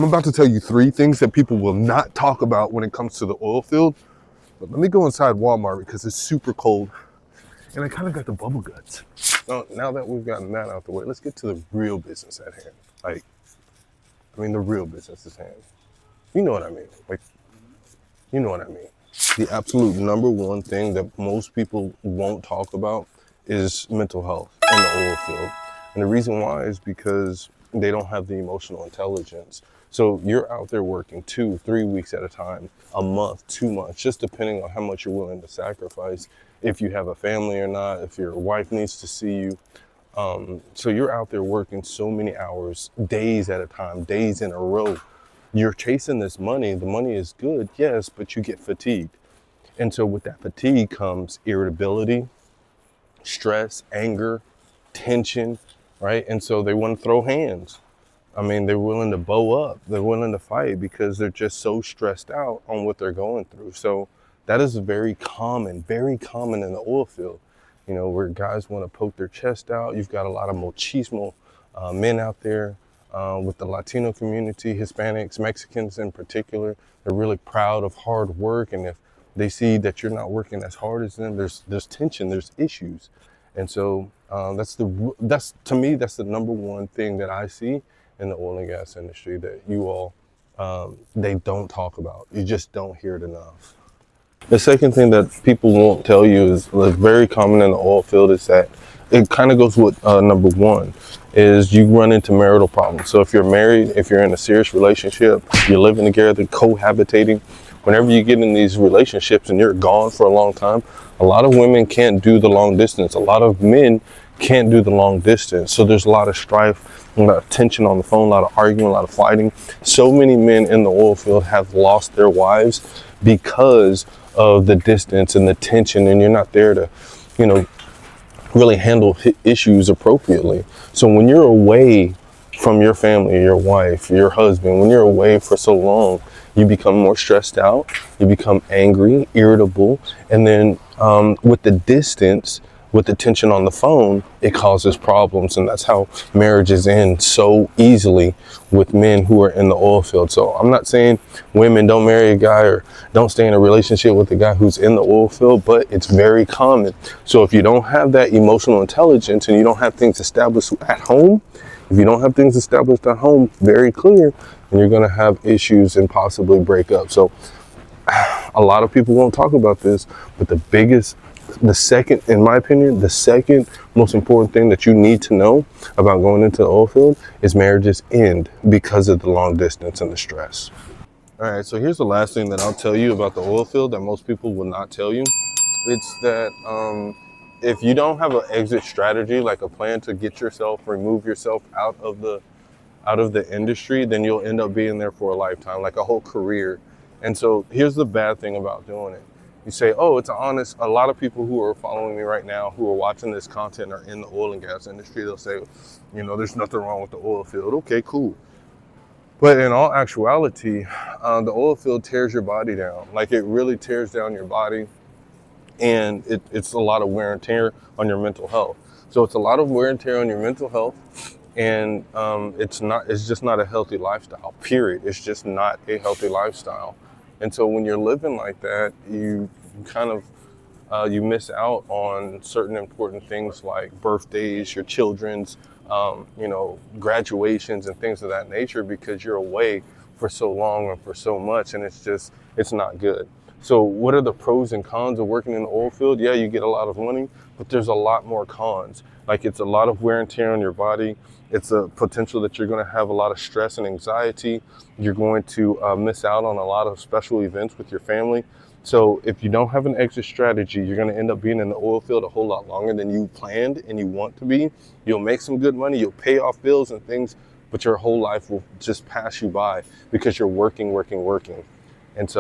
about to tell you 3 things that people will not talk about when it comes to the oil field. But let me go inside Walmart because it's super cold and I kind of got the bubble guts. Now that we've gotten that out the way, let's get to the real business at hand. The real business is hand. You know what I mean? You know what I mean. The absolute number one thing that most people won't talk about is mental health in the oil field. And the reason why is because they don't have the emotional intelligence. So you're out there working 2-3 weeks at a time, a month, 2 months, just depending on how much you're willing to sacrifice, if you have a family or not, if your wife needs to see you. So you're out there working so many hours, days at a time, days in a row. You're chasing this money. The money is good, yes, but you get fatigued. And so with that fatigue comes irritability, stress, anger, tension, right? And so they want to throw hands. They're willing to bow up. They're willing to fight because they're just so stressed out on what they're going through. So that is very common in the oil field, where guys want to poke their chest out. You've got a lot of machismo men out there with the Latino community, Hispanics, Mexicans in particular. They're really proud of hard work. And if they see that you're not working as hard as them, there's tension, there's issues. And so that's to me, that's the number one thing that I see in the oil and gas industry that you all, they don't talk about. You just don't hear it enough. The second thing that people won't tell you is very common in the oil field is that it kind of goes with number one is you run into marital problems. So if you're married, if you're in a serious relationship, you're living together, cohabitating, whenever you get in these relationships and you're gone for a long time, a lot of women can't do the long distance. A lot of men can't do the long distance. So there's a lot of strife, a lot of tension on the phone, a lot of arguing, a lot of fighting. So many men in the oil field have lost their wives because of the distance and the tension, and you're not there to, really handle issues appropriately. So when you're away from your family, your wife, your husband, when you're away for so long, you become more stressed out, you become angry, irritable, and then with the distance, with the tension on the phone, it causes problems. And that's how marriages end so easily with men who are in the oil field. So I'm not saying women don't marry a guy or don't stay in a relationship with a guy who's in the oil field, but it's very common. So if you don't have that emotional intelligence and you don't have things established at home, very clear, then you're going to have issues and possibly break up. So a lot of people won't talk about this, but the second, in my opinion, the second most important thing that you need to know about going into the oil field is marriages end because of the long distance and the stress. All right, so here's the last thing that I'll tell you about the oil field that most people will not tell you. It's that if you don't have an exit strategy, like a plan to remove yourself out of the industry, then you'll end up being there for a lifetime, like a whole career. And so here's the bad thing about doing it. You say, oh, it's honest. A lot of people who are following me right now, who are watching this content, are in the oil and gas industry. They'll say, there's nothing wrong with the oil field. Okay, cool. But in all actuality, the oil field tears your body down. Like, it really tears down your body. And it's a lot of wear and tear on your mental health. So it's a lot of wear and tear on your mental health. And it's just not a healthy lifestyle, period. It's just not a healthy lifestyle. And so when you're living like that, you kind of, you miss out on certain important things like birthdays, your children's, graduations and things of that nature, because you're away for so long and for so much, and it's not good. So what are the pros and cons of working in the oil field? Yeah, you get a lot of money, but there's a lot more cons. Like, it's a lot of wear and tear on your body. It's a potential that you're going to have a lot of stress and anxiety. You're going to miss out on a lot of special events with your family. So if you don't have an exit strategy, you're going to end up being in the oil field a whole lot longer than you planned and you want to be. You'll make some good money. You'll pay off bills and things, but your whole life will just pass you by because you're working. And so